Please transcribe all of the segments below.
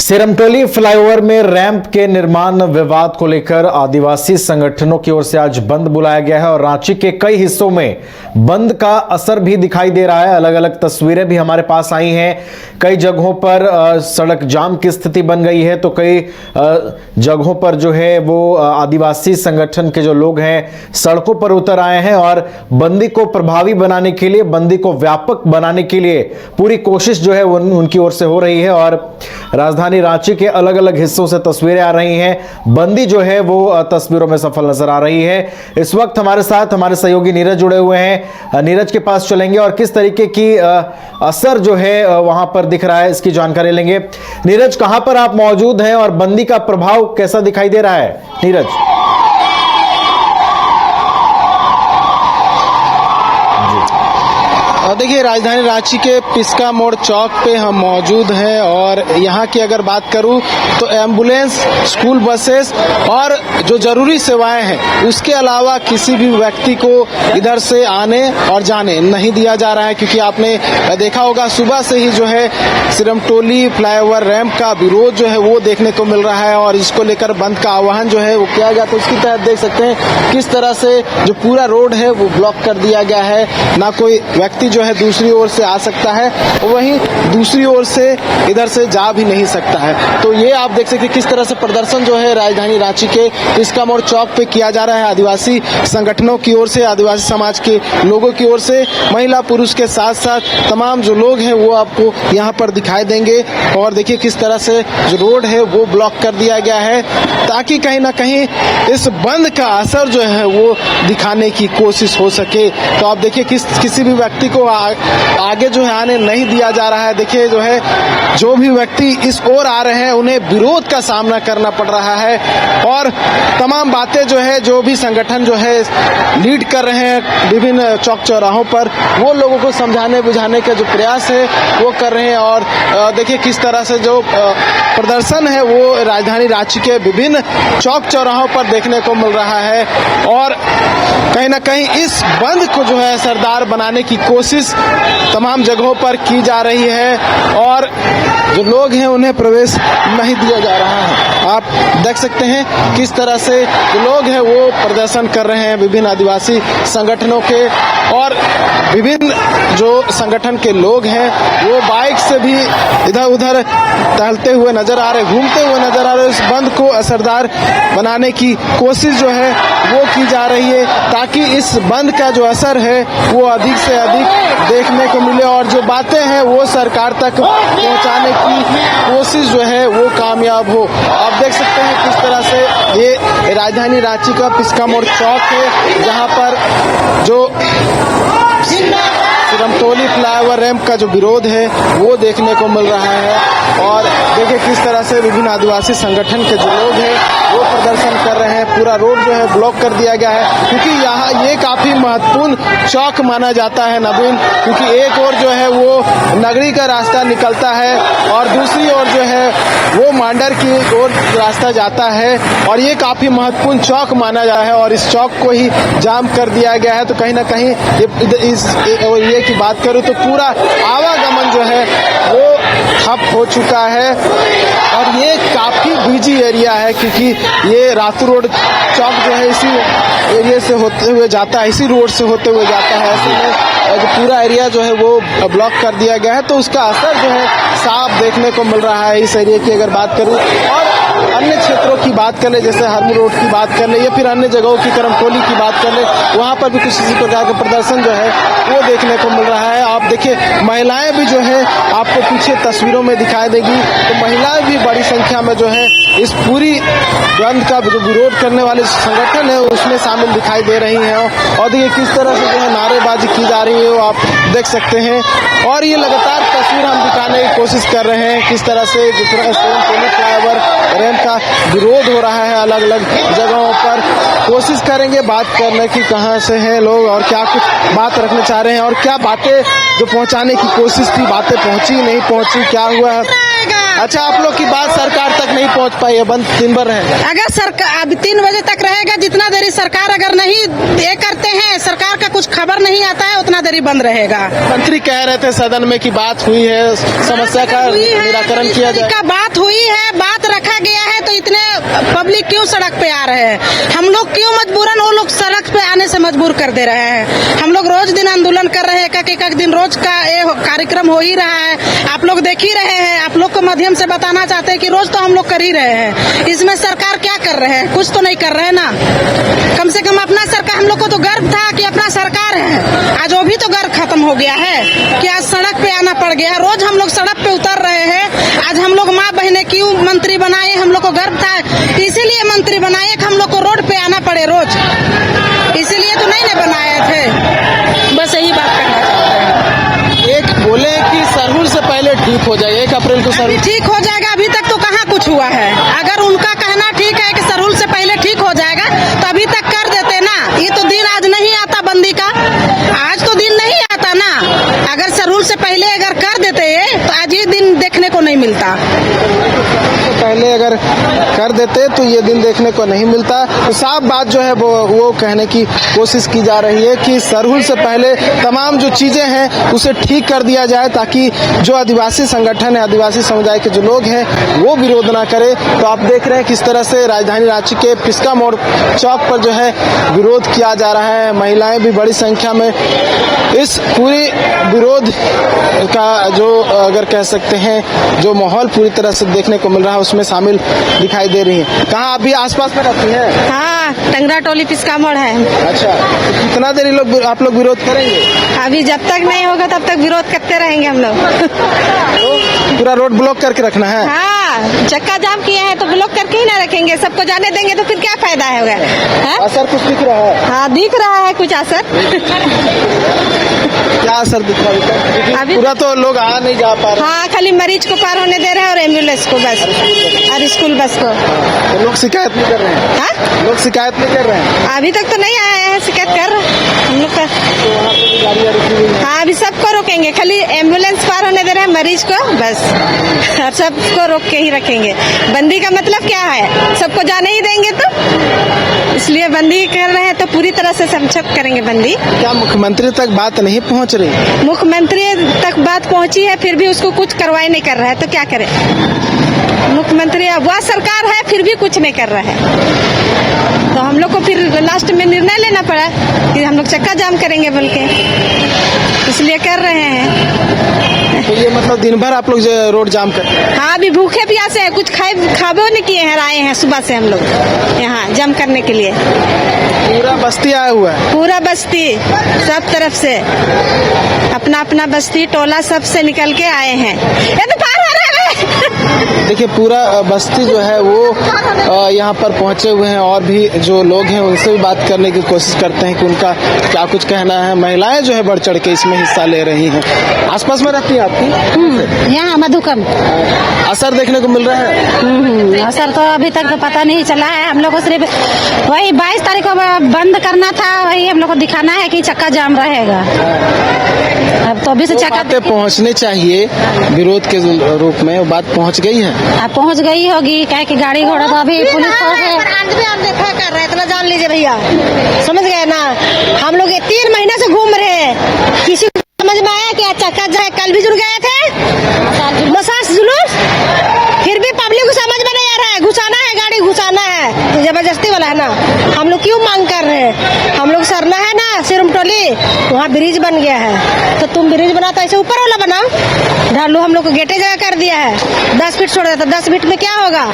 Sirmatoli flyover में ramp के निर्माण विवाद को लेकर आदिवासी संगठनों की ओर से आज बंद बुलाया गया है और रांची के कई हिस्सों में बंद का असर भी दिखाई दे रहा है। अलग अलग तस्वीरें भी हमारे पास आई हैं। कई जगहों पर सड़क जाम की स्थिति बन गई है, तो कई जगहों पर जो है वो आदिवासी संगठन के जो लोग हैं सड़कों पर उतर आए हैं और बंदी को प्रभावी बनाने के लिए, बंदी को व्यापक बनाने के लिए पूरी कोशिश जो है उनकी ओर से हो रही है। और राजधानी रांची के अलग अलग हिस्सों से तस्वीरें आ रही हैं। बंदी जो है वो तस्वीरों में सफल नजर आ रही है। इस वक्त हमारे साथ हमारे सहयोगी नीरज जुड़े हुए हैं। नीरज के पास चलेंगे और किस तरीके की असर जो है वहां पर दिख रहा है इसकी जानकारी लेंगे। नीरज, कहां पर आप मौजूद हैं और बंदी का प्रभाव कैसा दिखाई दे रहा है? नीरज, देखिए, राजधानी रांची के पिस्का मोड़ चौक पे हम मौजूद हैं और यहाँ की अगर बात करूँ तो एम्बुलेंस, स्कूल बसेस और जो जरूरी सेवाएं हैं उसके अलावा किसी भी व्यक्ति को इधर से आने और जाने नहीं दिया जा रहा है, क्योंकि आपने देखा होगा सुबह से ही जो है सिरमटोली फ्लाईओवर रैंप का विरोध जो है वो देखने को मिल रहा है और इसको लेकर बंद का आह्वान जो है वो किया गया। तो उसके तहत देख सकते हैं किस तरह से जो पूरा रोड है वो ब्लॉक कर दिया गया है। ना कोई व्यक्ति जो है दूसरी ओर से आ सकता है, वहीं दूसरी ओर से इधर से जा भी नहीं सकता है। तो ये आप देख सकते हैं किस तरह से प्रदर्शन जो है राजधानी रांची के पिस्का मोड़ चौक पे किया जा रहा है। आदिवासी संगठनों की ओर से, आदिवासी समाज के लोगों की ओर से, महिला पुरुष के साथ साथ तमाम जो लोग हैं वो आपको यहाँ पर दिखाई देंगे। और देखिए किस तरह से जो रोड है वो ब्लॉक कर दिया गया है ताकि कहीं ना कहीं इस बंद का असर जो है वो दिखाने की कोशिश हो सके। तो आप देखिए किसी भी व्यक्ति को आगे जो है आने नहीं दिया जा रहा है। देखिए जो भी व्यक्ति इस ओर आ रहे हैं उन्हें विरोध का सामना करना पड़ रहा है और तमाम बातें जो है जो भी संगठन जो है लीड कर रहे हैं विभिन्न चौक चौराहों पर, वो लोगों को समझाने बुझाने का जो प्रयास है वो कर रहे हैं। और देखिए किस तरह से जो प्रदर्शन है वो राजधानी रांची के विभिन्न चौक चौराहों पर देखने को मिल रहा है और कहीं ना कहीं इस बंद को जो है असरदार बनाने की कोशिश तमाम जगहों पर की जा रही है और जो लोग हैं उन्हें प्रवेश नहीं दिया जा रहा है। आप देख सकते हैं किस तरह से जो लोग हैं वो प्रदर्शन कर रहे हैं विभिन्न आदिवासी संगठनों के, और विभिन्न जो संगठन के लोग हैं वो बाइक से भी इधर उधर टहलते हुए नजर आ रहे, घूमते हुए नजर आ रहे। इस बंद को असरदार बनाने की कोशिश जो है वो की जा रही है ताकि इस बंद का जो असर है वो अधिक से अधिक देखने को मिले और जो बातें हैं वो सरकार तक पहुंचाने की कोशिश जो है वो कामयाब हो। आप देख सकते हैं किस तरह से ये राजधानी रांची का पिस्का मोड़ चौक है, जहां पर जो सिरमटोली फ्लाईओवर रैंप का जो विरोध है वो देखने को मिल रहा है। और देखिए किस तरह से विभिन्न आदिवासी संगठन के जो लोग हैं वो प्रदर्शन कर रहे हैं। पूरा रोड जो है ब्लॉक कर दिया गया है क्योंकि यहाँ ये काफी महत्वपूर्ण चौक माना जाता है नवीन, क्योंकि एक ओर जो है वो नगरी का रास्ता निकलता है और दूसरी ओर जो है वो मांडर की ओर रास्ता जाता है और ये काफी महत्वपूर्ण चौक माना जाता है और इस चौक को ही जाम कर दिया गया है। तो कहीं ना कहीं ये की बात करूं तो पूरा आवागमन जो है वो ठप हो चुका है और ये काफी बिजी एरिया है क्योंकि ये रातू रोड चौक जो है इसी एरिया से होते हुए जाता है, इसी रोड से होते हुए जाता है। ऐसे में जो पूरा एरिया जो है वो ब्लॉक कर दिया गया है, तो उसका असर जो है साफ देखने को मिल रहा है इस एरिया की अगर बात करूं। और अन्य क्षेत्रों की बात कर ले, जैसे हरमू रोड की बात कर ले या फिर अन्य जगहों की करमटोली की बात कर ले, वहां पर भी कुछ इसी प्रकार का प्रदर्शन जो है वो देखने को मिल रहा है। आप देखिए महिलाएं भी जो है आपको पीछे तस्वीरों में दिखाई देगी, तो महिलाएं भी बड़ी संख्या में जो है इस पूरी बंद का जो विरोध करने वाले संगठन है उसमें शामिल दिखाई दे रही हैं। और देखिए किस तरह से जो है नारेबाजी की जा रही है वो आप देख सकते हैं और ये लगातार तस्वीर हम दिखाने की कोशिश कर रहे हैं किस तरह से सिरमटोली फ्लाईओवर रैंप का विरोध हो रहा है अलग अलग जगहों पर। कोशिश करेंगे बात करने की कहां से हैं लोग और क्या कुछ बात रखना चाह रहे हैं और क्या बातें जो पहुंचाने की कोशिश की, बातें पहुंची नहीं पहुंची, क्या हुआ है। अच्छा, आप लोग की बात सरकार तक नहीं पहुंच पाई है, बंद दिन भर रहेगा? अगर सरकार अब 3 बजे तक रहेगा, जितना देरी सरकार अगर नहीं ये करते हैं, सरकार का कुछ खबर नहीं आता है, उतना देरी बंद रहेगा। मंत्री कह रहे थे सदन में की बात हुई है, समस्या का निराकरण किया जाए। बात हुई है, क्यों सड़क पे आ रहे हैं, हम लोग क्यों मजबूरन वो लोग सड़क पे आने से मजबूर कर दे रहे हैं। हम लोग रोज दिन आंदोलन कर रहे हैं, एक दिन रोज का ये कार्यक्रम हो ही रहा है, आप लोग देख ही रहे हैं। आप लोग के माध्यम से बताना चाहते हैं कि रोज तो हम लोग कर ही रहे हैं, इसमें सरकार क्या कर रहे हैं, कुछ तो नहीं कर रहे हैं ना। कम से कम अपना सरकार, हम लोग को तो गर्व था कि अपना सरकार है, आज वो भी तो गर्व खत्म हो गया है कि आज सड़क पे आना पड़ गया। रोज हम लोग सड़क पे उतर रहे हैं, आज हम लोग माँ बहने क्यों मंत्री बनाए, हम लोग को गर्व था इसीलिए मंत्री बनाए कि हम लोग को रोड पे आना पड़े रोज, इसीलिए तो नहीं ना बनाए थे। बस यही बात करना चाहते हैं। एक बोले कि सरहुल से पहले ठीक हो जाए, 1 अप्रैल को सरहुल ठीक हो जाएगा, अभी तक तो कहाँ कुछ हुआ है। अगर उनका कहना ठीक है कि सरहुल से पहले ठीक हो जाएगा तो अभी तक कर देते ना। ये तो दिन आज नहीं आता बंदी का, आज तो दिन नहीं आता ना। अगर सरहुल से पहले अगर कर देते तो आज ये दिन देखने को नहीं मिलता। पहले अगर कर देते तो ये दिन देखने को नहीं मिलता। तो साफ बात जो है वो कहने की कोशिश की जा रही है कि सरहुल से पहले तमाम जो चीजें हैं उसे ठीक कर दिया जाए, ताकि जो आदिवासी संगठन है, आदिवासी समुदाय के जो लोग हैं वो विरोध ना करे। तो आप देख रहे हैं किस तरह से राजधानी रांची के पिस्का मोड़ चौक पर जो है विरोध किया जा रहा है। महिलाएं भी बड़ी संख्या में इस पूरी विरोध का जो अगर कह सकते हैं जो माहौल पूरी तरह से देखने को मिल रहा है उसमें शामिल दिखाई दे रही हैं। कहाँ अभी आसपास में रहती हैं? हाँ, टंगरा टोली पिस्का मोड़ है। अच्छा, तो कितना देर आप लोग विरोध करेंगे? अभी जब तक नहीं होगा तब तक विरोध करते रहेंगे हम लोग। तो पूरा रोड ब्लॉक करके रखना है? हाँ, चक्का जाम किया है तो ब्लॉक करके ही ना रखेंगे, सबको जाने देंगे तो फिर क्या फायदा होगा। असर कुछ दिख रहा है? हाँ, दिख रहा है कुछ असर। क्या असर दिख रहा है? अभी पूरा तो लोग आ नहीं जा पा रहे। हाँ, खाली मरीज को पार होने दे रहे हैं और एम्बुलेंस को बस, और स्कूल बस को। तो लोग शिकायत नहीं कर रहे हैं? हाँ? लोग शिकायत नहीं कर रहे हैं? अभी तक तो नहीं आया है, शिकायत कर रहे हैं हम लोग का। तो वहाँ पे भी गाड़ियाँ रुकी हुई हैं। हाँ, अभी सबको रोकेंगे, खाली एम्बुलेंस पार होने दे रहे हैं मरीज को बस, और सबको रोक के ही रखेंगे। बंदी का मतलब क्या है, सबको जाने ही देंगे तो इसलिए बंदी कर रहे हैं, तो पूरी तरह से सब करेंगे बंदी। क्या मुख्यमंत्री तक बात नहीं पहुँच रही? मुख्यमंत्री तक बात पहुंची है, फिर भी उसको कुछ कार्रवाई नहीं कर रहा है, तो क्या करे मुख्यमंत्री। वह सरकार है फिर भी कुछ नहीं कर रहा है, तो हम लोग को फिर लास्ट में निर्णय लेना पड़ा कि हम लोग चक्का जाम करेंगे बोल के, इसलिए कर रहे हैं। तो ये मतलब दिन भर आप लोग रोड जाम कर? हाँ, अभी भूखे प्यासे हैं, कुछ खाबो नहीं किए हैं, आए हैं सुबह से हम लोग यहाँ जाम करने के लिए। पूरा बस्ती आया हुआ है? पूरा बस्ती सब तरफ से, अपना अपना बस्ती टोला सब से निकल के आए हैं। ये तो पार हो रहा है। देखिए पूरा बस्ती जो है वो यहाँ पर पहुँचे हुए हैं, और भी जो लोग हैं उनसे भी बात करने की कोशिश करते हैं कि उनका क्या कुछ कहना है। महिलाएं जो है बढ़ चढ़ के इसमें हिस्सा ले रही हैं। आसपास में रहती है आपकी? यहाँ मधुकम। असर देखने को मिल रहा है? असर तो अभी तक तो पता नहीं चला है। हम लोग को सिर्फ वही 22 तारीख को बंद करना था, वही हम लोग को दिखाना है कि चक्का जाम रहेगा। अब तो अभी से चक्का बातें पहुँचनी चाहिए विरोध के रूप में, वो बात पहुँच गई है? अब पहुँच गई होगी, क्या कि गाड़ी घोड़ा तो अभी पुलिस को है। देखा कर रहे, इतना जान लीजिए भैया, समझ गए ना। हम लोग 3 महीने से घूम रहे हैं, किसी को समझ में आया कि चक्का जाए। कल भी जुड़ गए थे मसाज जुलूस, फिर भी पब्लिक को समझ में नहीं आ रहा है। घुसाना है, गाड़ी घुसाना है, तो जबरदस्ती वाला है ना। हम लोग क्यों मांग कर रहे हैं, हम लोग सरना है ना सिरमटोली, वहाँ ब्रिज बन गया है, तो तुम ब्रिज बना तो ऐसे ऊपर वाला बनाओ। ढालू हम लोग को गेटे जगह कर दिया है, 10 फीट छोड़ देता, 10 फीट में क्या होगा,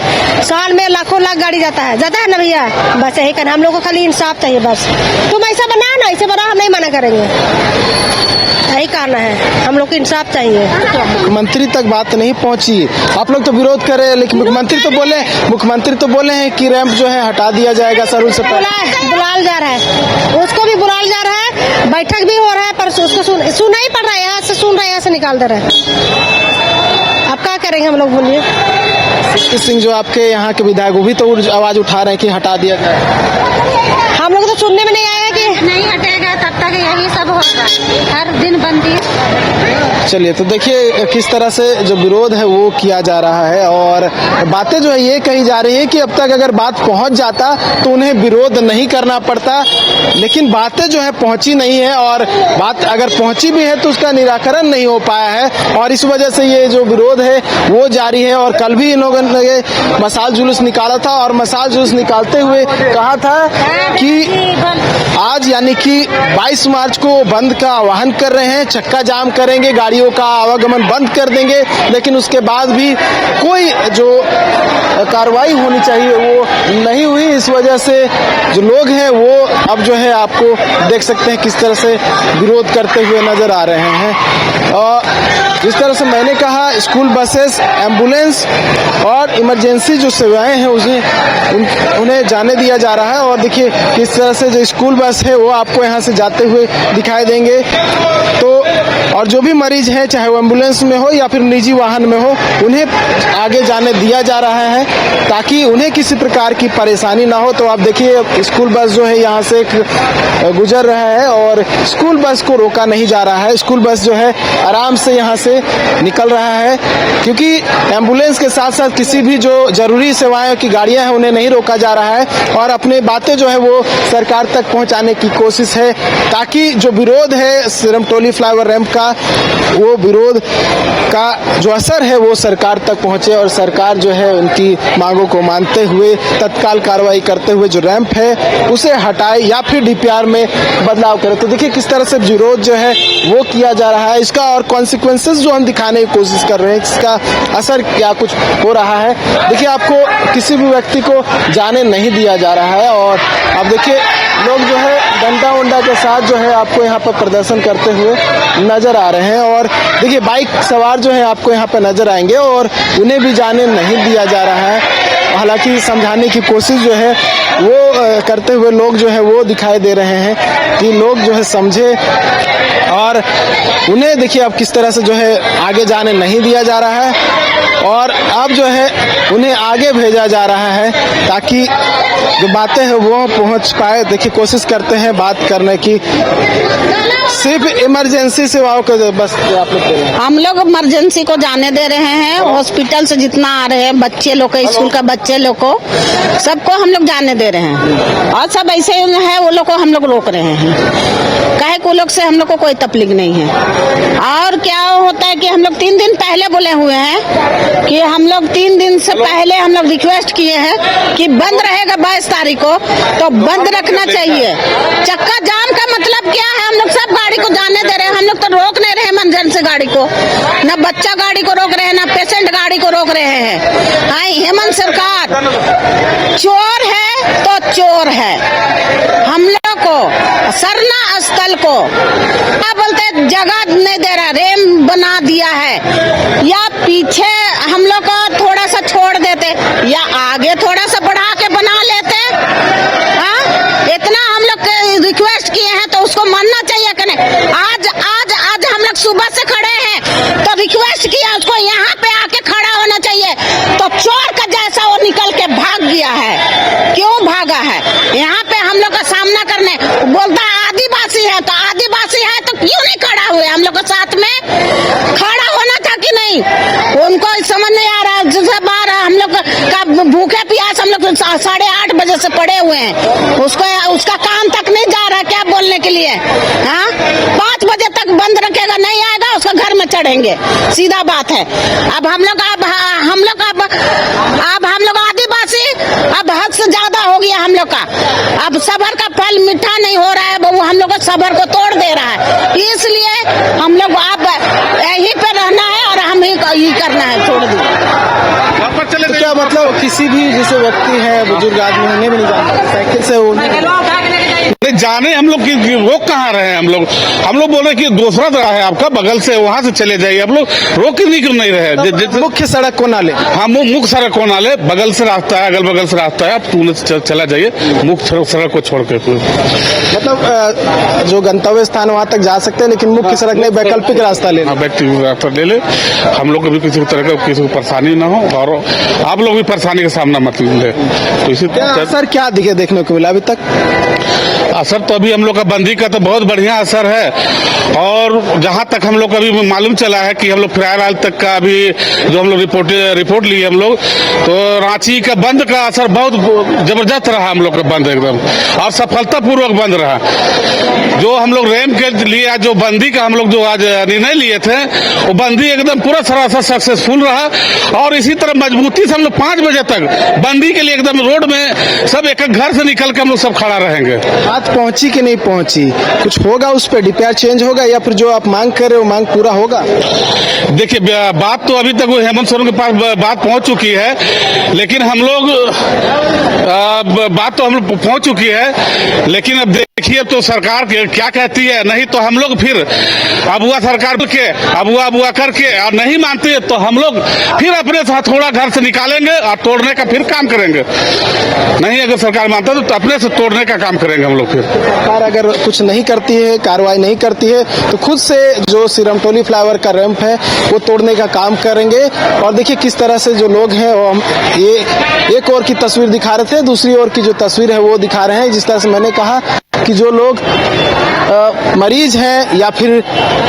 साल में लाखों लाख गाड़ी जाता है ना भैया। बस यही करना, हम लोग को खाली इंसाफ चाहिए बस। तुम ऐसा बनाओ ना, ऐसे बनाओ, हम नहीं मना करेंगे, यही कहना है, हम लोग को इंसाफ चाहिए। मुख्यमंत्री तक बात नहीं पहुंची, आप लोग तो विरोध कर रहे हैं, लेकिन मुख्यमंत्री तो बोले हैं कि रैंप जो है हटा दिया जाएगा सरहुल से पहले। बुलाल जा रहा है, उसको भी बुलाल जा रहा है, बैठक भी हो रहा है, पर उसको सुना ही पड़ रहा है, यहाँ से सुन रहे हैं, यहाँ से निकाल दे रहे हैं। अब क्या करेंगे हम लोग, बोलिए। सीपी सिंह जो आपके यहाँ के विधायक, वो भी तो आवाज उठा रहे हैं कि हटा दिया जाए। हम लोग तो सुनने में नहीं आया कि नहीं हटेगा तब तक यही सब होगा, हर दिन बंदी। चलिए, तो देखिए किस तरह से जो विरोध है वो किया जा रहा है और बातें जो है ये कही जा रही है कि अब तक अगर बात पहुंच जाता तो उन्हें विरोध नहीं करना पड़ता, लेकिन बातें जो है पहुंची नहीं है और बात अगर पहुंची भी है तो उसका निराकरण नहीं हो पाया है और इस वजह से ये जो विरोध है वो जारी है। और कल भी इन लोगों ने मसाल जुलूस निकाला था और मसाल जुलूस निकालते हुए कहा था कि आज यानी कि 22 मार्च को बंद का आह्वान कर रहे हैं, चक्का जाम करेंगे, गाड़ियों का आवागमन बंद कर देंगे, लेकिन उसके बाद भी कोई जो कार्रवाई होनी चाहिए वो नहीं हुई। इस वजह से जो लोग हैं वो अब जो है आपको देख सकते हैं किस तरह से विरोध करते हुए नजर आ रहे हैं। और जिस तरह से मैंने कहा, स्कूल बसेस, एम्बुलेंस और इमरजेंसी जो सेवाएं हैं उन्हें जाने दिया जा रहा है। और देखिए किस तरह से जो स्कूल बस है वो आपको यहाँ से जाते हुए दिखाई देंगे। तो और जो भी मरीज हैं, चाहे वो एम्बुलेंस में हो या फिर निजी वाहन में हो, उन्हें आगे जाने दिया जा रहा है ताकि उन्हें किसी प्रकार की परेशानी ना हो। तो आप देखिए स्कूल बस जो है यहाँ से गुजर रहा है और स्कूल बस को रोका नहीं जा रहा है। स्कूल बस जो है आराम से यहाँ से निकल रहा है, क्योंकि एम्बुलेंस के साथ साथ किसी भी जो जरूरी सेवाएं की गाड़ियां हैं उन्हें नहीं रोका जा रहा है और अपने बातें जो है वो सरकार तक पहुंचाने की कोशिश है, ताकि जो विरोध है सिरमटोली फ्लाईओवर रैंप का, वो विरोध का जो असर है वो सरकार तक पहुंचे और सरकार जो है उनकी मांगों को मानते हुए तत्काल कार्रवाई करते हुए जो रैंप है उसे हटाए या फिर डीपीआर में बदलाव करे। तो देखिए किस तरह से विरोध जो है वो किया जा रहा है, इसका और कॉन्सिक्वेंसेस जो हम दिखाने की कोशिश कर रहे हैं, इसका असर क्या कुछ हो रहा है। देखिए आपको किसी भी व्यक्ति को जाने नहीं दिया जा रहा है और आप देखिए लोग जो है डंडा वंडा के साथ जो है आपको यहाँ पर प्रदर्शन करते हुए नजर आ रहे हैं। और देखिए बाइक सवार जो है आपको यहाँ पर नजर आएंगे और उन्हें भी जाने नहीं दिया जा रहा है। हालांकि समझाने की कोशिश जो है वो करते हुए लोग जो है वो दिखाई दे रहे हैं कि लोग जो है समझे और उन्हें देखिए अब किस तरह से जो है आगे जाने नहीं दिया जा रहा है और अब जो है उन्हें आगे भेजा जा रहा है ताकि जो बातें हैं वो पहुंच पाए। देखिए कोशिश करते हैं बात करने की, सिर्फ इमरजेंसी सेवाओं को बस आप लोग हम लोग इमरजेंसी को जाने दे रहे हैं। हॉस्पिटल से जितना आ रहे हैं बच्चे लोग को, स्कूल का बच्चे लोग को, सबको हम लोग जाने दे रहे हैं और सब ऐसे है वो लोग को हम लोग रोक रहे हैं। काहे को लोग से हम लोग को कोई तकलीफ नहीं है। और क्या होता है कि हम लोग 3 दिन पहले बोले हुए हैं कि हम लोग 3 दिन से पहले हम लोग रिक्वेस्ट किए हैं कि बंद रहेगा 22 तारीख को, तो बंद रखना चाहिए। चक्का जाम का मतलब क्या है? हम लोग सब गाड़ी को जाने दे रहे हैं, हम लोग तो रोक नहीं रहे इमरजेंसी गाड़ी को, न बच्चा गाड़ी को रोक रहे हैं, न पेशेंट गाड़ी को रोक रहे हैं। हाँ, हेमंत सरकार चोर है तो चोर है। हम लोग को सरना स्थल को क्या बोलते जगह नहीं दे रहा, रेम बना दिया है, या पीछे हम लोग को थोड़ा सा छोड़ देते या आगे थोड़ा सा बढ़ा के बना लेते। हाँ, इतना हम लोग रिक्वेस्ट किए हैं तो उसको मानना चाहिए कि नहीं। आज आज आज हम लोग सुबह से खड़े हैं तो रिक्वेस्ट किया, उसको यहाँ पे आके खड़ा होना चाहिए। तो चोर का जैसा वो निकल के भाग गया है। क्यों भागा है? यहाँ पे हम लोग का सामना करने बोलता है आदिवासी है, तो आदिवासी है तो क्यों नहीं खड़ा हुए? हम लोग को साथ में खड़ा होना था कि नहीं? उनको समझ नहीं आ रहा। जैसे बार हम लोग का भूखे प्यास हम लोग 8:30 बजे से पड़े हुए हैं, उसका काम तक नहीं जा रहा क्या बोलने के लिए। हाँ, 5 बजे तक बंद रखेगा, नहीं आएगा उसका घर में चढ़ेंगे, सीधा बात है। अब हम लोग आदिवासी अब हद से ज्यादा हो गया हम लोग का। अब सबर का फल मीठा नहीं हो रहा है, वो हम लोग को सबर को तोड़ दे रहा है। इसलिए हम लोग अब यहीं पे रहना है और हम ही करना है, छोड़ दो। तो क्या मतलब किसी भी जैसे व्यक्ति है, बुजुर्ग आदमी, उन्हें भी नहीं जाना साइकिल से जाने हम लोग की रोक कहाँ रहे हैं? हम लोग बोल रहे कि दूसरा जगह है आपका, बगल से वहाँ से चले जाइए। हम लोग रोक नहीं रहे। मुख्य सड़क को ना ले, हाँ मुख्य सड़क को ना ले, बगल से रास्ता है, अगल बगल से रास्ता है, आप तू चला जाइए मुख्य सड़क को छोड़ के। मतलब जो गंतव्य स्थान वहाँ तक जा सकते हैं, लेकिन मुख्य सड़क नहीं, वैकल्पिक रास्ता ले। वैकल्पिक रास्ता ले ले, हम लोग को भी किसी तरह का किसी को परेशानी ना हो और आप लोग भी परेशानी का सामना मत ले। तो इसी सर क्या देखने को मिला अभी तक? असर तो अभी हम लोग का बंदी का तो बहुत बढ़िया असर है। और जहां तक हम लोग को अभी मालूम चला है कि हम लोग फिलहाल तक का अभी जो हम लोग रिपोर्ट लिए हम लोग, तो रांची का बंद का असर बहुत जबरदस्त रहा। हम लोग का बंद एकदम और सफलतापूर्वक बंद रहा। जो हम लोग रैंप के लिए जो बंदी का हम लोग जो आज निर्णय लिए थे, वो बंदी एकदम पूरा सरासर सक्सेसफुल रहा। और इसी तरह मजबूती से हम लोग 5 बजे तक बंदी के लिए एकदम रोड में सब एक घर से निकल के हम लोग सब खड़ा रहेंगे। बात पहुंची कि नहीं पहुंची, कुछ होगा उस पर डीपीआर चेंज होगा या फिर जो आप मांग कर रहे हो मांग पूरा होगा? देखिए, बात तो अभी तक वो हेमंत सोरेन के पास बात पहुंच चुकी है, लेकिन हम लोग बात तो हम लोग पहुंच चुकी है, लेकिन अब देखिए तो सरकार क्या कहती है। नहीं तो हम लोग फिर अबुआ सरकार के अबुआ करके और नहीं मानती है तो हम लोग फिर अपने हथौड़ा घर से निकालेंगे और तोड़ने का फिर काम करेंगे। नहीं अगर सरकार मानता है तो अपने से तोड़ने का काम करेंगे हम लोग। फिर सरकार अगर कुछ नहीं करती है, कार्रवाई नहीं करती है, तो खुद से जो सिरमटोली फ्लाईओवर का रैंप है वो तोड़ने का काम करेंगे। और देखिए किस तरह से जो लोग हैं वो हम ये एक और की तस्वीर दिखा रहे थे, दूसरी ओर की जो तस्वीर है वो दिखा रहे हैं। जिस तरह से मैंने कहा कि जो लोग मरीज हैं या फिर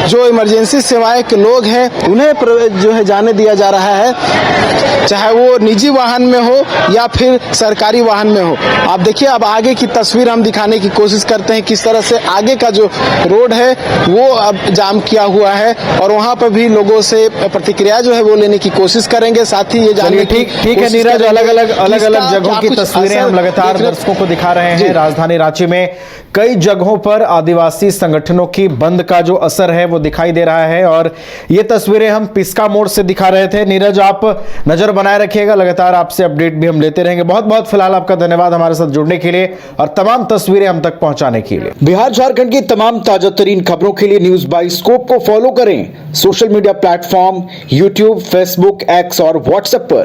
जो इमरजेंसी सेवाएं के लोग हैं उन्हें जो है जाने दिया जा रहा है, चाहे वो निजी वाहन में हो या फिर सरकारी वाहन में हो। आप देखिए, अब आगे की तस्वीर हम दिखाने की कोशिश करते हैं किस तरह से आगे का जो रोड है वो अब जाम किया हुआ है और वहां पर भी लोगों से प्रतिक्रिया जो है वो लेने की कोशिश करेंगे। साथ ही ये जानने की ठीक है नीरज, अलग अलग जगहों की तस्वीरें हम लगातार दर्शकों को दिखा रहे हैं। राजधानी रांची में कई जगहों पर आदिवासी संगठनों की बंद का जो असर है वो दिखाई दे रहा है और ये तस्वीरें हम पिस्का मोड़ से दिखा रहे थे। नीरज, आप नजर बनाए रखिएगा, लगातार आपसे अपडेट भी हम लेते रहेंगे। बहुत बहुत फिलहाल आपका धन्यवाद हमारे साथ जुड़ने के लिए और तमाम तस्वीरें हम तक पहुंचाने के लिए। बिहार झारखंड की तमाम ताजा तरीन खबरों के लिए न्यूज बाय स्कोप को फॉलो करें social media platform YouTube, Facebook, x और व्हाट्सएप पर।